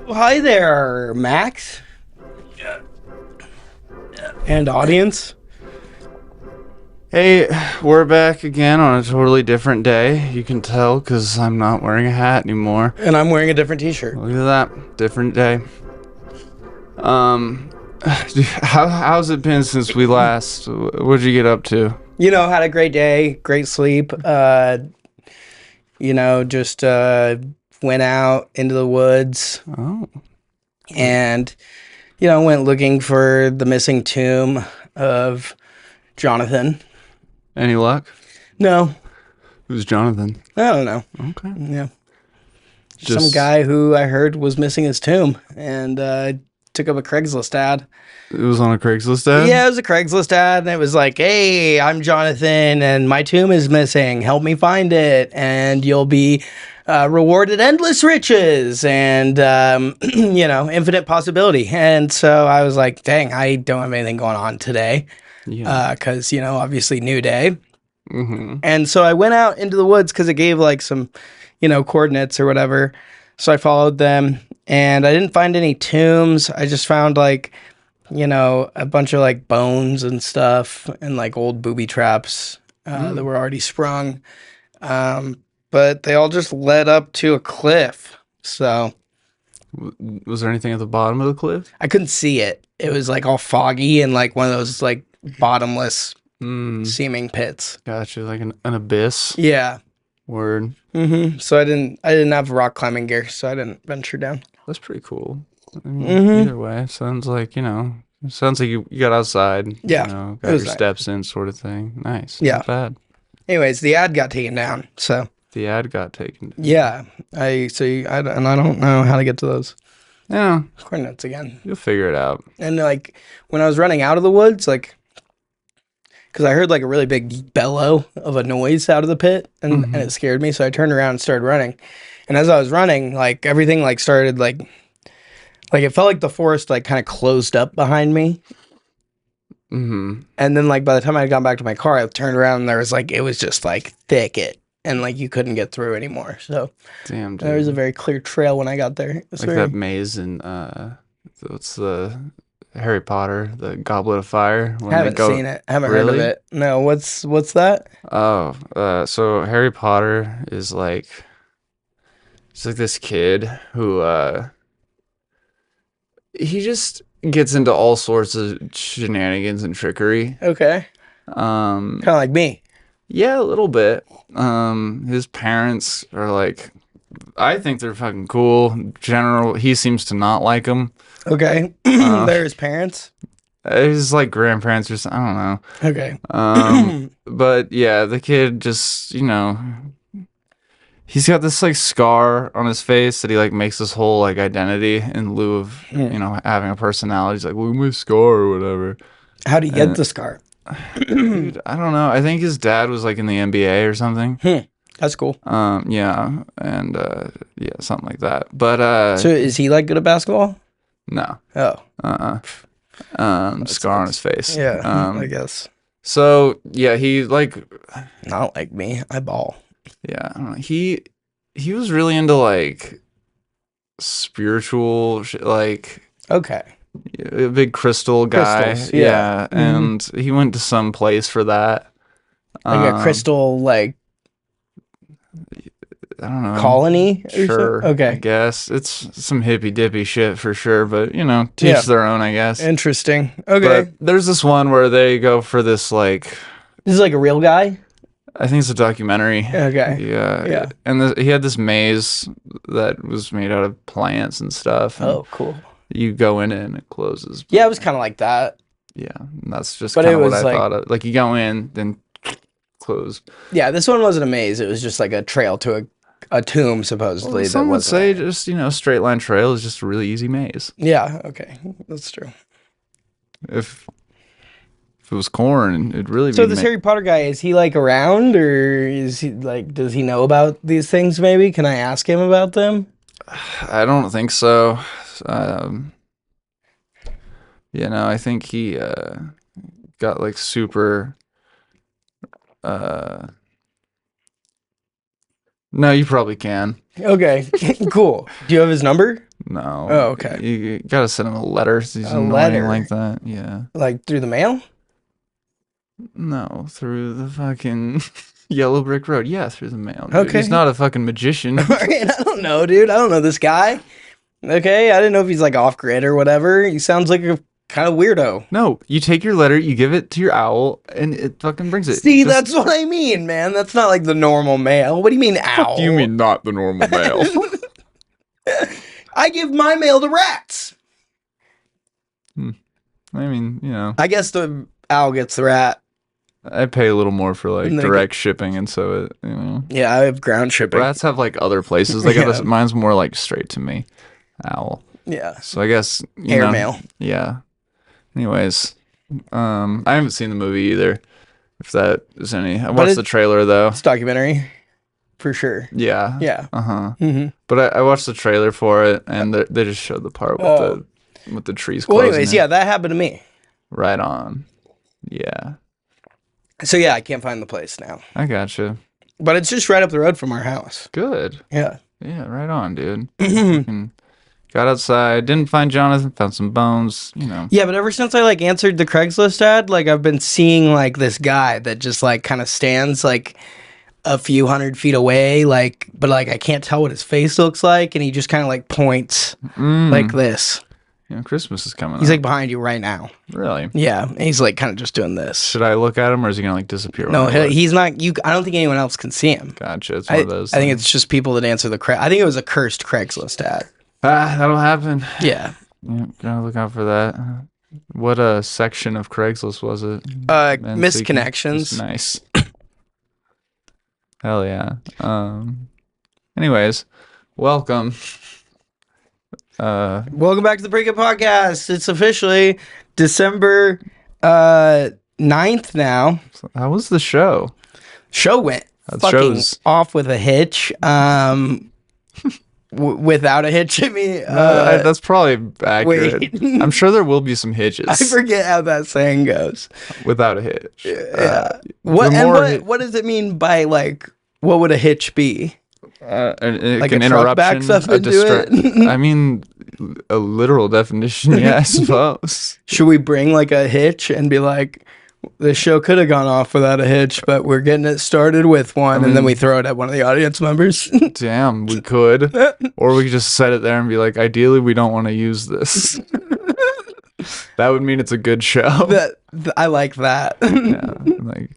Hi there, Max. Yeah. And audience. Hey, we're back again on a totally different day. You can tell because I'm not wearing a hat anymore. And I'm wearing a different t-shirt. Look at that. Different day. Um, how's it been since we last? What'd you get up to? Had a great day, great sleep. Just went out into the woods Oh, and, went looking for the missing tomb of Jonathan. any luck? No, Who's Jonathan? I don't know. Okay. Yeah. Some Just, guy who I heard was missing his tomb and took up a Craigslist ad. it was on a Craigslist ad? Yeah, it was a Craigslist ad, and it was like, "Hey, I'm Jonathan, and my tomb is missing. Help me find it, and you'll be rewarded endless riches and infinite possibility." And so I was like, "Dang, I don't have anything going on today, Yeah. because obviously new day." Mm-hmm. And so I went out into the woods because it gave like some, coordinates or whatever. So I followed them, and I didn't find any tombs. I just found like a bunch of like bones and stuff and like old booby traps that were already sprung. But they all just led up to a cliff. So Was there anything at the bottom of the cliff? I couldn't see it. It was like all foggy and like one of those like bottomless seeming pits. Gotcha. Like an abyss. Yeah. Word. So I didn't have rock climbing gear, so I didn't venture down. That's pretty cool. I mean, either way, sounds like, you got outside, Yeah, got it was your nice. steps in sort of thing. Nice. Yeah. Not bad. Anyways, the ad got taken down. So The ad got taken. yeah, I don't know how to get to those Yeah, coordinates again. you'll figure it out. And like when I was running out of the woods, like because I heard like a really big bellow of a noise out of the pit, and it scared me, so I turned around and started running. And as I was running, like everything like started like it felt like the forest like kind of closed up behind me. Mm-hmm. And then like by the time I got back to my car, I turned around and there was like it was just like thicket, and like you couldn't get through anymore. So Damn, dude. there was a very clear trail when I got there. It was Like that maze in, what's the Harry Potter, the Goblet of Fire? When haven't seen it. Haven't heard of Really? it. No, what's that? Oh, so Harry Potter is like, it's like this kid who, he just gets into all sorts of shenanigans and trickery. Okay, Um, kind of like me. yeah, a little bit. His parents are like, I think they're fucking cool. General, he seems to not like them. Okay, they're his parents. His like grandparents or something. I don't know. Okay. But yeah, the kid just, he's got this like scar on his face that he like makes his whole like identity in lieu of, having a personality. He's like, look at my scar or whatever. How do you get the scar? Dude, I don't know. I think his dad was like in the NBA or something. That's cool. Yeah, and yeah, something like that. But So is he like good at basketball? no. Oh, Scar on his face. yeah, I guess. So yeah, he like, Not like me. I ball. yeah, I don't know. He was really into like spiritual shit, like Okay. a big crystal guy. Crystals, yeah. And he went to some place for that. Like a crystal like I don't know. colony or Sure. something? I Okay. guess it's some hippy dippy shit for sure, but teach Yeah. their own, I guess. Interesting. Okay. But there's this one where they go for this like, This is like a real guy? I think it's a documentary. Okay. Yeah. Yeah. And he had this maze that was made out of plants and stuff. And Oh, cool. you go in it and it closes. Yeah, it was kind of like that. Yeah. And that's just But kind it of what was I like- thought of. Like you go in, then close. Yeah, this one wasn't a maze. It was just like a trail to a tomb, supposedly. Well, some that would wasn't. say just, straight line trail is just a really easy maze. Yeah, okay. That's true. If it was corn, it'd really So be this Harry Potter guy, is he like around, or is he like, does he know about these things maybe? Can I ask him about them? I don't think so. I think he got like super No, you probably can. Okay, cool. Do you have his number? No. Oh, okay. You gotta send him a letter. He's A annoying letter? like that. Yeah. Like through the mail? No, through the fucking yellow brick road. Yeah, through the mail. Dude. Okay. He's not a fucking magician. I don't know, dude. I don't know this guy. Okay, I didn't know if he's like off grid or whatever. He sounds like a kind of weirdo. No, you take your letter, you give it to your owl, and it fucking brings it. See, that's what I mean, man. That's not like the normal mail. What do you mean, owl? You mean not the normal mail? I give my mail to rats. I mean, you know, I guess the owl gets the rat. I pay a little more for like And they direct shipping, and so it, you know, Yeah, I have ground shipping. rats have like other places. They got Yeah. this. Mine's more like straight to me, owl. Yeah, So I guess you air know, mail. Yeah. Anyways, I haven't seen the movie either. If that is any, I watched the trailer though. It's a documentary, for sure. Yeah. Yeah. Uh-huh. But I watched the trailer for it, and they just showed the part with the trees closing. Well, anyways, in. yeah, that happened to me. Right on. Yeah. So yeah, I can't find the place now, I gotcha. but it's just right up the road from our house. Good. Yeah. Yeah, right on, dude. Fucking got outside, didn't find Jonathan, found some bones, you know. Yeah, but ever since I like answered the Craigslist ad, like I've been seeing like this guy that just like kind of stands like a few 100 feet away, like, but like I can't tell what his face looks like, and he just kind of like points like this. You know, Christmas is coming He's up. like behind you right now. Really? Yeah, and he's like kind of just doing this. Should I look at him, or is he gonna like disappear? No, when I look? he's not. You, I don't think anyone else can see him. Gotcha. It's one I, of those. I think things. it's just people that answer the I think it was a cursed Craigslist ad. That'll happen. Yeah. Yeah, gotta look out for that. What section of Craigslist was it? Missed connections. Nice. Hell yeah. Anyways, welcome. Welcome back to the Break It Podcast. It's officially December 9th now. How was the show? Show went That fucking show's- off with a hitch. Without a hitch, I mean, That's probably accurate. wait. I'm sure there will be some hitches I forget how that saying goes. without a hitch. What the and more what does it mean by like what would a hitch be? Like a an truck backs interruption, up into it? I mean, a literal definition, yeah, I suppose. Should we bring like a hitch and be like, the show could have gone off without a hitch, but we're getting it started with one, and then we throw it at one of the audience members? Damn, we could. Or we could just set it there and be like, ideally, we don't want to use this. That would mean it's a good show. I like that.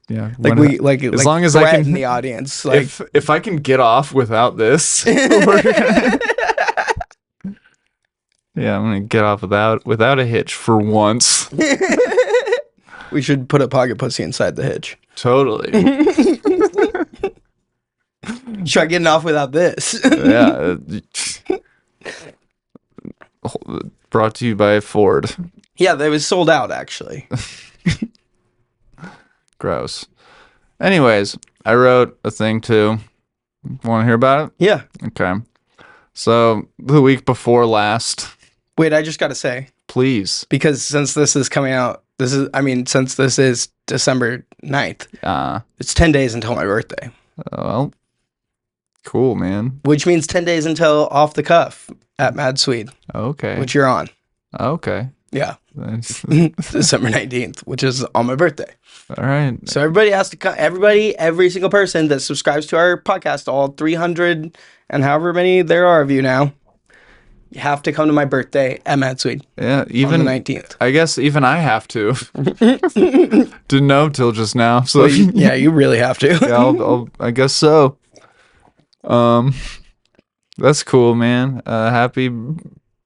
Yeah. Like when we like as like long as I threaten can, the audience. Like if I can get off without this, yeah, I'm gonna get off without a hitch for once. we should put a pocket pussy inside the hitch. Totally. Try getting off without this. Yeah. Brought to you by Ford. Yeah, they was sold out actually. Gross. Anyways, I wrote a thing too. Want to hear about it? Yeah. Okay. So the week before last, Wait, I just got to say, please. because since this is coming out, since this is December 9th, it's 10 days until my birthday. Well, cool, man. Which means 10 days until Off the Cuff at Mad Swede, Okay. which you're on. Okay. Yeah. That's- December 19th, which is on my birthday. all right. So everybody has to come. Every single person that subscribes to our podcast, all 300 and however many there are of you now, you have to come to my birthday at Mad Swede Yeah, on even the 19th. I guess even I have to. Didn't know till just now. So Yeah, you really have to. yeah, I guess so. That's cool, man. Happy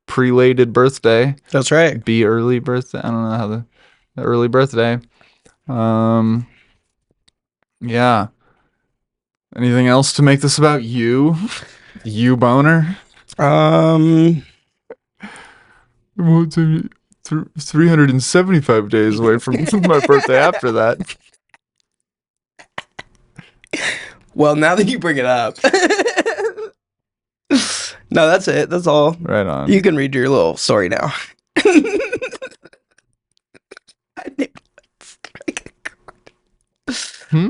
prelated birthday. That's right. Be early birthday. I don't know how the early birthday. Yeah. Anything else to make this about you? You boner? Um, Well, it's 375 days away from my birthday after that. well, now that you bring it up. No, that's it. That's all. Right on. You can read your little story now.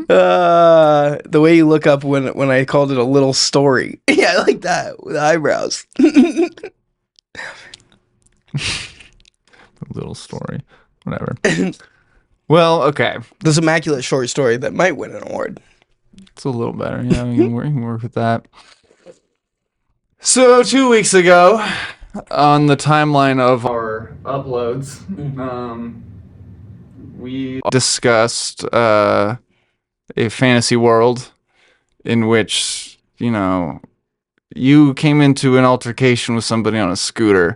The way you look up when I called it a little story. Yeah, I like that with eyebrows. Little story. Whatever. Well, okay. This immaculate short story that might win an award. It's a little better. Yeah, we can work with that. So 2 weeks ago, on the timeline of our uploads, we discussed a fantasy world in which, you came into an altercation with somebody on a scooter,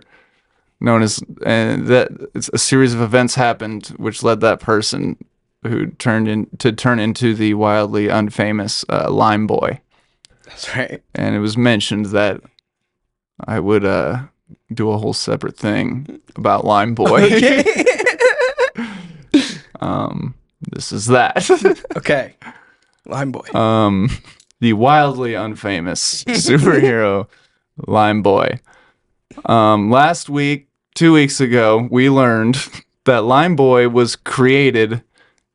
known as that a series of events happened which led that person who turn into the wildly unfamous LimeBoy. That's right. And it was mentioned that I would do a whole separate thing about LimeBoy. Okay. This is that. Okay. LimeBoy. The wildly unfamous superhero LimeBoy. Last week, 2 weeks ago, we learned that LimeBoy was created,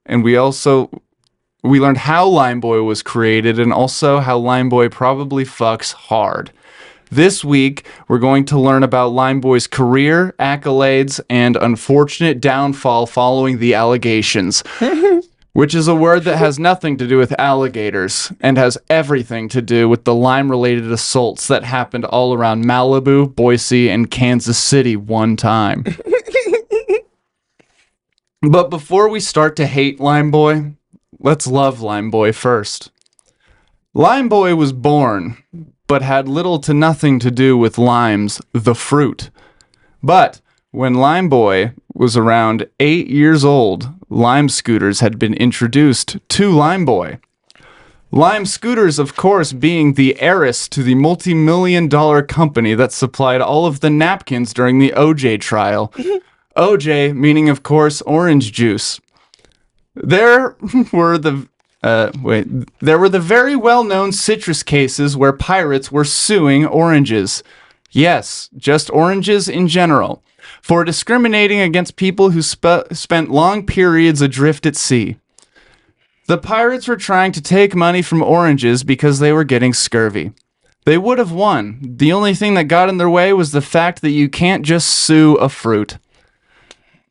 and we learned how LimeBoy was created, and also how LimeBoy probably fucks hard. This week, we're going to learn about LimeBoy's career, accolades, and unfortunate downfall following the allegations, which is a word that has nothing to do with alligators and has everything to do with the Lime-related assaults that happened all around Malibu, Boise, and Kansas City one time. But before we start to hate LimeBoy, let's love LimeBoy first. LimeBoy was born, but had little to nothing to do with limes, the fruit. But when LimeBoy was around 8 years old, Lime scooters had been introduced to LimeBoy. Lime scooters, of course, being the heiress to the multi-million-dollar company that supplied all of the napkins during the OJ trial. OJ meaning, of course, orange juice. There were the very well-known citrus cases where pirates were suing oranges. Yes, just oranges in general, for discriminating against people who spent long periods adrift at sea. The pirates were trying to take money from oranges because they were getting scurvy. They would have won. The only thing that got in their way was the fact that you can't just sue a fruit.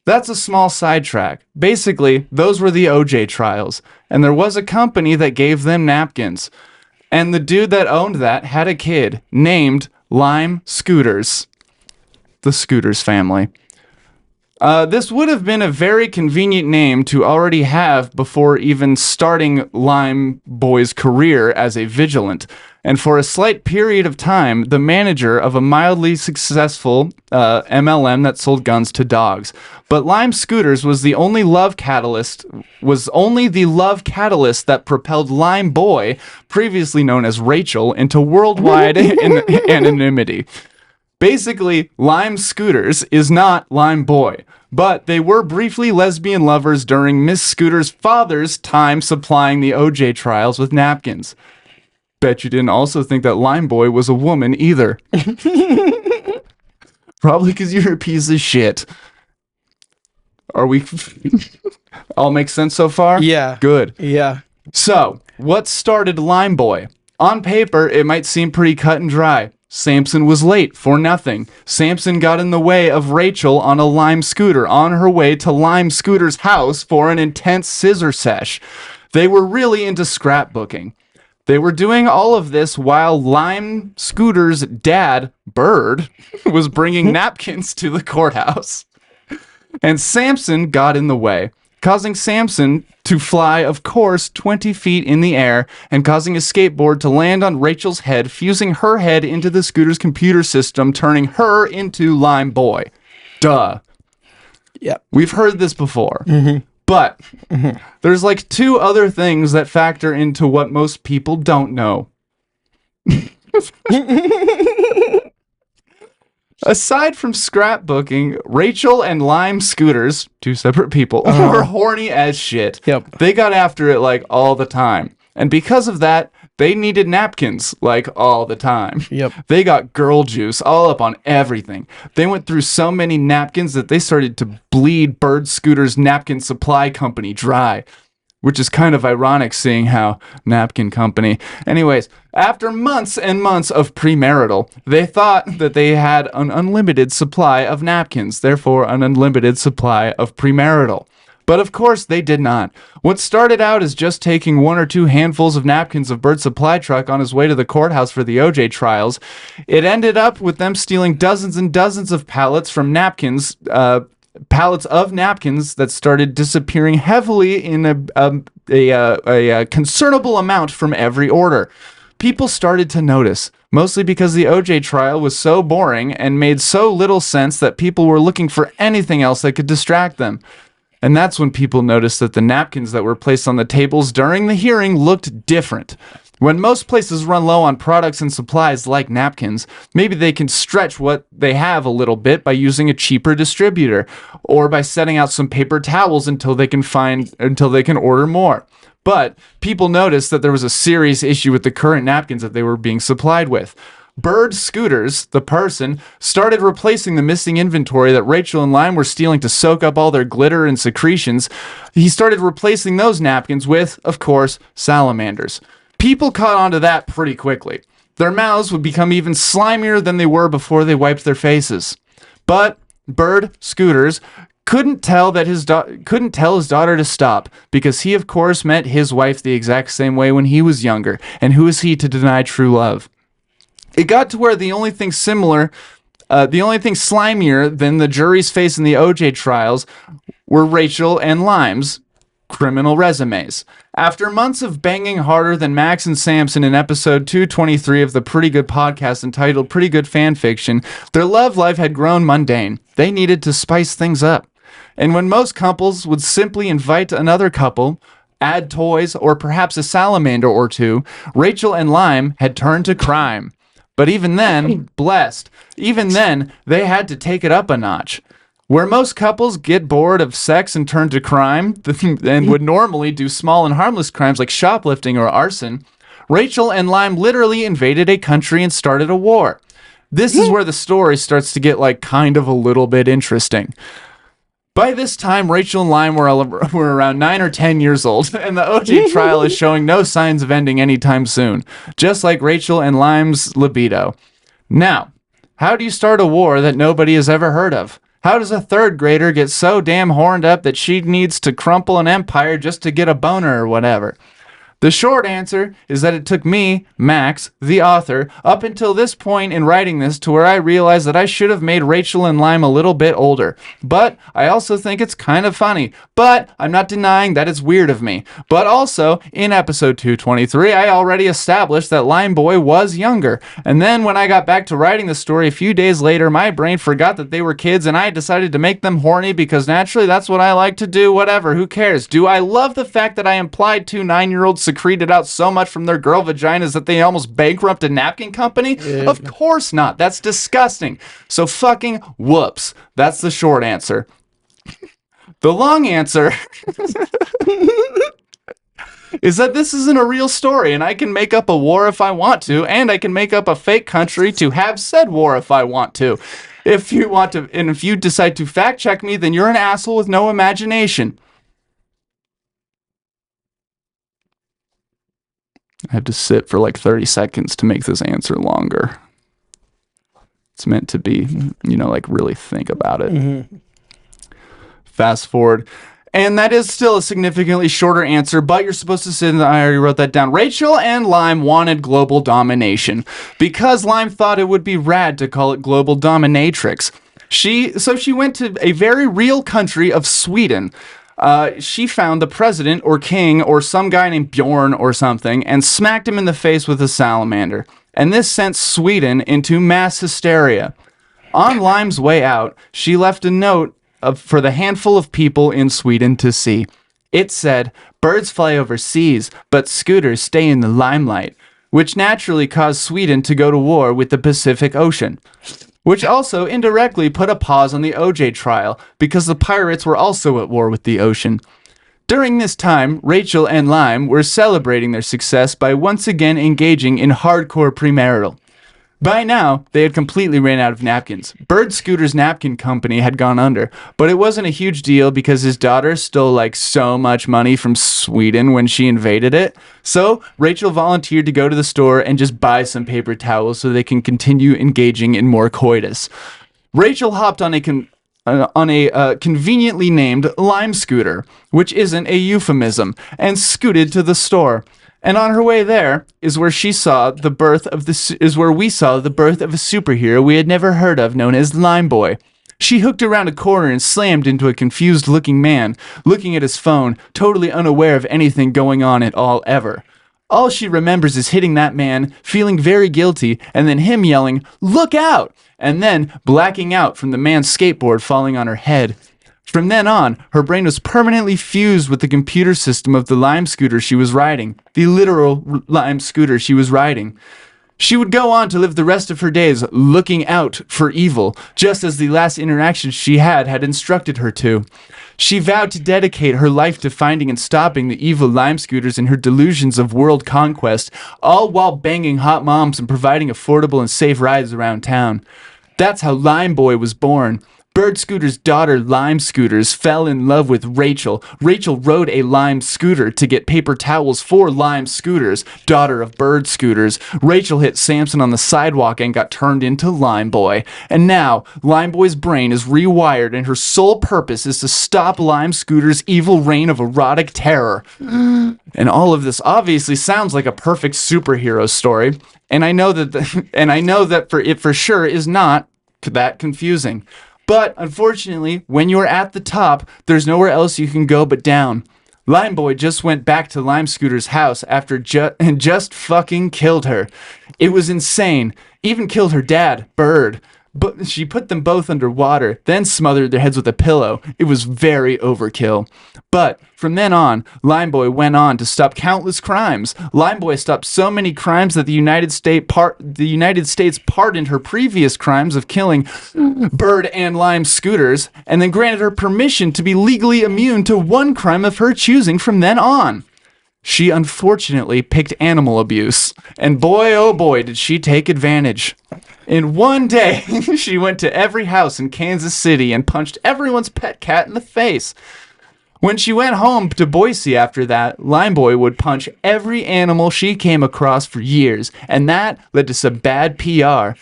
That's a small sidetrack. Basically, those were the OJ trials, and there was a company that gave them napkins. And the dude that owned that had a kid named Lime Scooters. The Scooters family. This would have been a very convenient name to already have before even starting LimeBoy's career as a vigilant. And for a slight period of time, the manager of a mildly successful MLM that sold guns to dogs. But Lime Scooters was the only the love catalyst that propelled LimeBoy, previously known as Rachel, into worldwide anonymity. Basically, Lime Scooters is not LimeBoy, but they were briefly lesbian lovers during Miss Scooter's father's time supplying the OJ trials with napkins. Bet you didn't also think that LimeBoy was a woman either. Probably because you're a piece of shit. Are we... All makes sense so far? Yeah. Good. Yeah. So, what started LimeBoy? On paper, it might seem pretty cut and dry. Samson was late for nothing. Samson got in the way of Rachel on a Lime scooter on her way to Lime Scooter's house for an intense scissor sesh. They were really into scrapbooking. They were doing all of this while Lime Scooter's dad, Bird, was bringing napkins to the courthouse. And Samson got in the way, causing Samson to fly, of course, 20 feet in the air and causing a skateboard to land on Rachel's head, fusing her head into the scooter's computer system, turning her into LimeBoy. Duh. Yep. We've heard this before. Mm-hmm. But there's like two other things that factor into what most people don't know. Aside from scrapbooking, Rachel and Lime Scooters, two separate people, were horny as shit. Yep. They got after it like all the time. And because of that, they needed napkins like all the time. Yep. They got girl juice all up on everything. They went through so many napkins that they started to bleed Bird Scooter's napkin supply company dry. which is kind of ironic seeing how napkin company. Anyways, after months and months of premarital, they thought that they had an unlimited supply of napkins, therefore an unlimited supply of premarital. But of course they did not. What started out as just taking 1 or 2 handfuls of napkins of Bert's supply truck on his way to the courthouse for the OJ trials, it ended up with them stealing dozens and dozens of pallets from napkins, pallets of napkins that started disappearing heavily in a concernable amount from every order. People started to notice, mostly because the OJ trial was so boring and made so little sense that people were looking for anything else that could distract them. And that's when people noticed that the napkins that were placed on the tables during the hearing looked different. When most places run low on products and supplies like napkins, maybe they can stretch what they have a little bit by using a cheaper distributor, or by setting out some paper towels until they can order more. But people noticed that there was a serious issue with the current napkins that they were being supplied with. Bird Scooters, the person, started replacing the missing inventory that Rachel and Lime were stealing to soak up all their glitter and secretions. He started replacing those napkins with, of course, salamanders. People caught on to that pretty quickly. Their mouths would become even slimier than they were before they wiped their faces. But Bird Scooters couldn't tell his daughter to stop, because he, of course, met his wife the exact same way when he was younger, and who is he to deny true love? It got to where the only thing slimier than the jury's face in the OJ trials were Rachel and Lime's criminal resumes. After months of banging harder than Max and Samson in episode 223 of the Pretty Good podcast entitled Pretty Good Fanfiction, their love life had grown mundane. They needed to spice things up. And when most couples would simply invite another couple, add toys, or perhaps a salamander or two, Rachel and Lime had turned to crime. But even then, they had to take it up a notch. Where most couples get bored of sex and turn to crime, and would normally do small and harmless crimes like shoplifting or arson, Rachel and Lime literally invaded a country and started a war. This is where the story starts to get kind of a little bit interesting. By this time, Rachel and Lime were around 9 or 10 years old, and the OJ trial is showing no signs of ending anytime soon, just like Rachel and Lime's libido. Now, how do you start a war that nobody has ever heard of? How does a 3rd grader get so damn horned up that she needs to crumple an empire just to get a boner or whatever? The short answer is that it took me, Max, the author, up until this point in writing this to where I realized that I should have made Rachel and Lime a little bit older. But I also think it's kind of funny. But I'm not denying that it's weird of me. But also, in episode 223, I already established that LimeBoy was younger. And then when I got back to writing the story a few days later, my brain forgot that they were kids and I decided to make them horny because naturally that's what I like to do. Whatever, who cares? Do I love the fact that I implied 2 9-year-olds secreted out so much from their girl vaginas that they almost bankrupt a napkin company? Yeah. Of course not. That's disgusting. So fucking whoops. That's the short answer. The long answer is that this isn't a real story, and I can make up a war if I want to, and I can make up a fake country to have said war if I want to. If you want to, and if you decide to fact check me, then you're an asshole with no imagination. I have to sit for 30 seconds to make this answer longer. It's meant to be, really think about it. Mm-hmm. Fast forward. And that is still a significantly shorter answer, but you're supposed to sit, and I already wrote that down. Rachel and Lime wanted global domination because Lime thought it would be rad to call it global dominatrix. So she went to a very real country of Sweden. She found the president or king or some guy named Bjorn or something and smacked him in the face with a salamander. And this sent Sweden into mass hysteria. On Lime's way out, she left a note for the handful of people in Sweden to see. It said, "Birds fly overseas, but scooters stay in the limelight," which naturally caused Sweden to go to war with the Pacific Ocean. Which also indirectly put a pause on the OJ trial, because the pirates were also at war with the ocean. During this time, Rachel and Lime were celebrating their success by once again engaging in hardcore premarital. By now, they had completely ran out of napkins. Bird Scooter's napkin company had gone under, but it wasn't a huge deal because his daughter stole like so much money from Sweden when she invaded it. So Rachel volunteered to go to the store and just buy some paper towels so they can continue engaging in more coitus. Rachel hopped on a conveniently named Lime scooter, which isn't a euphemism, and scooted to the store. And on her way there is where we saw the birth of a superhero we had never heard of, known as LimeBoy. She hooked around a corner and slammed into a confused-looking man, looking at his phone, totally unaware of anything going on at all ever. All she remembers is hitting that man, feeling very guilty, and then him yelling, "Look out!" and then blacking out from the man's skateboard falling on her head. From then on, her brain was permanently fused with the computer system of the Lime scooter she was riding, the literal Lime scooter she was riding. She would go on to live the rest of her days looking out for evil, just as the last interaction she had instructed her to. She vowed to dedicate her life to finding and stopping the evil Lime scooters and her delusions of world conquest, all while banging hot moms and providing affordable and safe rides around town. That's how LimeBoy was born. Bird Scooter's daughter, Lime Scooters, fell in love with Rachel. Rachel rode a Lime scooter to get paper towels for Lime Scooters, daughter of Bird Scooters. Rachel hit Samson on the sidewalk and got turned into LimeBoy. And now, LimeBoy's brain is rewired and her sole purpose is to stop Lime Scooter's evil reign of erotic terror. And all of this obviously sounds like a perfect superhero story. And I know that it for sure is not that confusing. But unfortunately, when you're at the top, there's nowhere else you can go but down. LimeBoy just went back to Lime Scooter's house after just fucking killed her. It was insane. Even killed her dad, Bird. But she put them both under water, then smothered their heads with a pillow. It was very overkill. But from then on, LimeBoy went on to stop countless crimes. LimeBoy stopped so many crimes that the United States pardoned her previous crimes of killing Bird and Lime scooters, and then granted her permission to be legally immune to one crime of her choosing from then on. She unfortunately picked animal abuse, and boy oh boy did she take advantage. In one day, she went to every house in Kansas City and punched everyone's pet cat in the face. When she went home to Boise after that, LimeBoy would punch every animal she came across for years, and that led to some bad PR.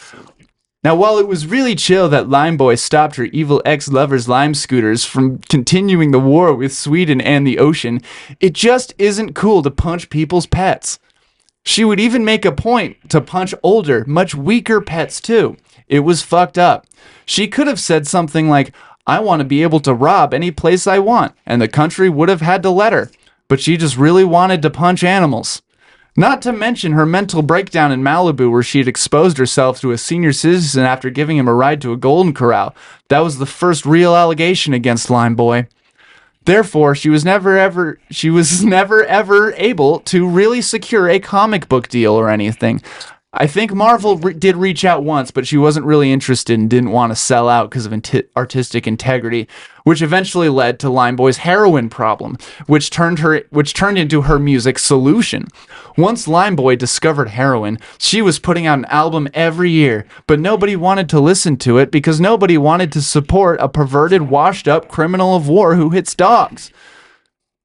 Now, while it was really chill that LimeBoy stopped her evil ex-lover's Lime scooters from continuing the war with Sweden and the ocean, it just isn't cool to punch people's pets. She would even make a point to punch older, much weaker pets too. It was fucked up. She could have said something like, "I want to be able to rob any place I want," and the country would have had to let her. But she just really wanted to punch animals. Not to mention her mental breakdown in Malibu where she had exposed herself to a senior citizen after giving him a ride to a Golden Corral. That was the first real allegation against LimeBoy. Therefore, she was never ever able to really secure a comic book deal or anything. I think Marvel did reach out once, but she wasn't really interested and didn't want to sell out because of artistic integrity, which eventually led to LimeBoy's heroin problem, which turned into her music Solution. Once LimeBoy discovered heroin, she was putting out an album every year, but nobody wanted to listen to it because nobody wanted to support a perverted, washed-up criminal of war who hits dogs.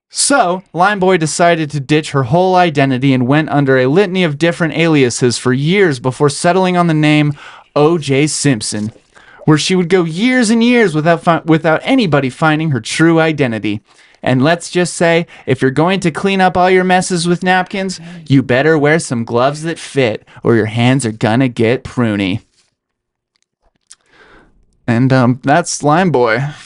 So, LimeBoy decided to ditch her whole identity and went under a litany of different aliases for years before settling on the name O.J. Simpson, where she would go years and years without anybody finding her true identity. And let's just say, if you're going to clean up all your messes with napkins, you better wear some gloves that fit, or your hands are gonna get pruny. And that's LimeBoy.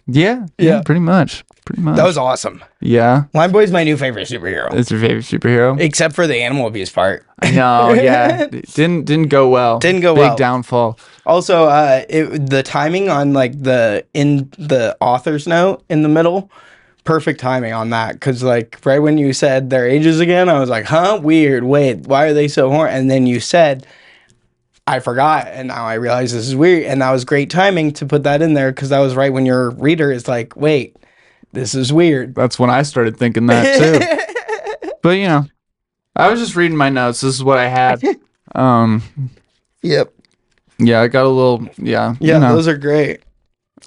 Yeah, pretty much. That was awesome. Yeah. LimeBoy's my new favorite superhero. It's your favorite superhero? Except for the animal abuse part. No, yeah. It didn't go well. Big downfall. Also, the timing on in the author's note in the middle, perfect timing on that. Because right when you said their ages again, I was like, huh? Weird. Wait, why are they so horny? And then you said, I forgot, and now I realize this is weird. And that was great timing to put that in there because that was right when your reader is like, wait, This is weird. That's when I started thinking that too. But you know, I was just reading my notes. This is what I had. Yep. Yeah, I got a little. Yeah. Yeah, You know. those are great.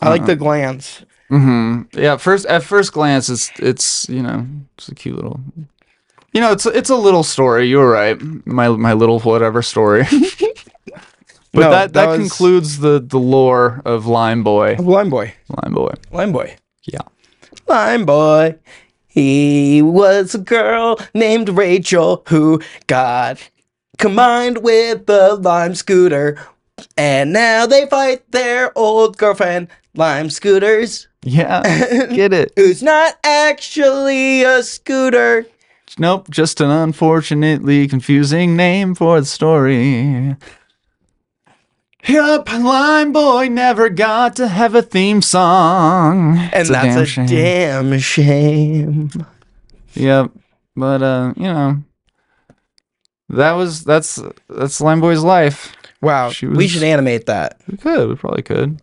I like the glance. Yeah. At first glance, it's you know, it's a cute little. You know, it's a little story. You were right. My little whatever story. But No, that was concludes the lore of LimeBoy. LimeBoy. LimeBoy. LimeBoy. Yeah. LimeBoy. He was a girl named Rachel who got combined with the Lime Scooter. And now they fight their old girlfriend, Lime Scooters. Yeah. Get it. Who's not actually a scooter. Nope, just an unfortunately confusing name for the story. Yup, LimeBoy never got to have a theme song. And that's a damn shame. Yep, but you know, that's LimeBoy's life. Wow, we should animate that. We probably could.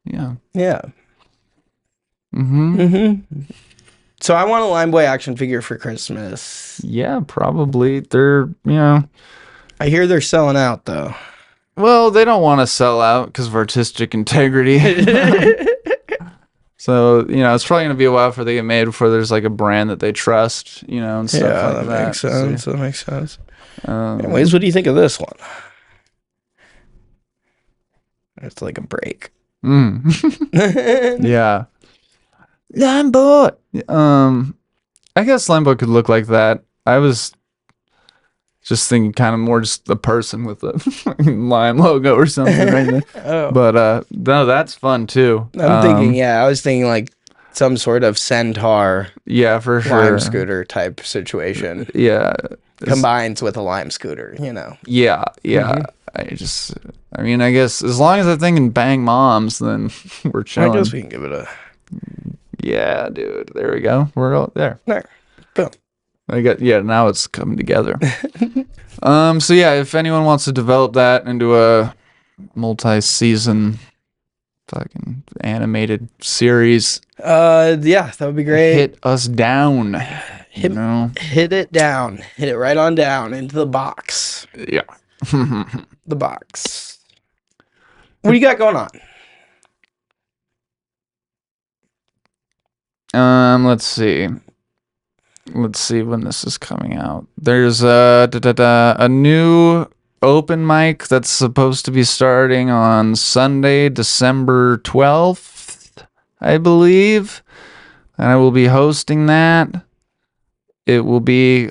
Yeah. Yeah. So I want a LimeBoy action figure for Christmas. Yeah, probably. They're, you know. I hear they're selling out, though. Well, they don't want to sell out because of artistic integrity. So, you know, it's probably going to be a while before they get made before there's like a brand that they trust, you know, and stuff like that. Yeah, that makes sense. So, that makes sense. Anyways, what do you think of this one? It's like a break. Yeah. LimeBoy. I guess LimeBoy could look like that. I was just thinking kind of more just a person with a lime logo or something right there. Oh. But no, that's fun too. I'm thinking, I was thinking like some sort of centaur. Yeah, for sure. Lime scooter type situation. Yeah. Combines with a lime scooter, you know. Yeah. I mean, I guess as long as that thing can bang moms, then we're chilling. I guess we can give it a... Yeah, dude. There we go. We're all there. There. Boom. Now it's coming together. So yeah, if anyone wants to develop that into a multi-season fucking animated series, yeah, that would be great. hit us down. Hit it down. Hit it right on down into the box. Yeah. The box. What do you got going on? Let's see. Let's see when this is coming out. There's a new open mic that's supposed to be starting on Sunday, December 12th, I believe. And I will be hosting that. It will be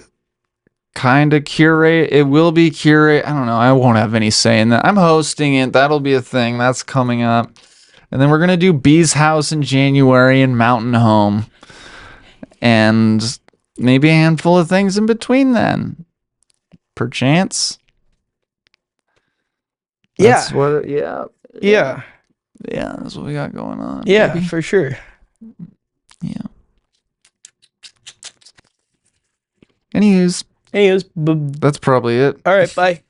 kind of curate. It will be curate. I don't know. I won't have any say in that. I'm hosting it. That'll be a thing. That's coming up. And then we're going to do Bee's House in January and Mountain Home. And maybe a handful of things in between then. Perchance. That's Yeah, that's what we got going on. yeah, maybe. for sure. Yeah. Anyways, Anyways, that's probably it. all right, bye.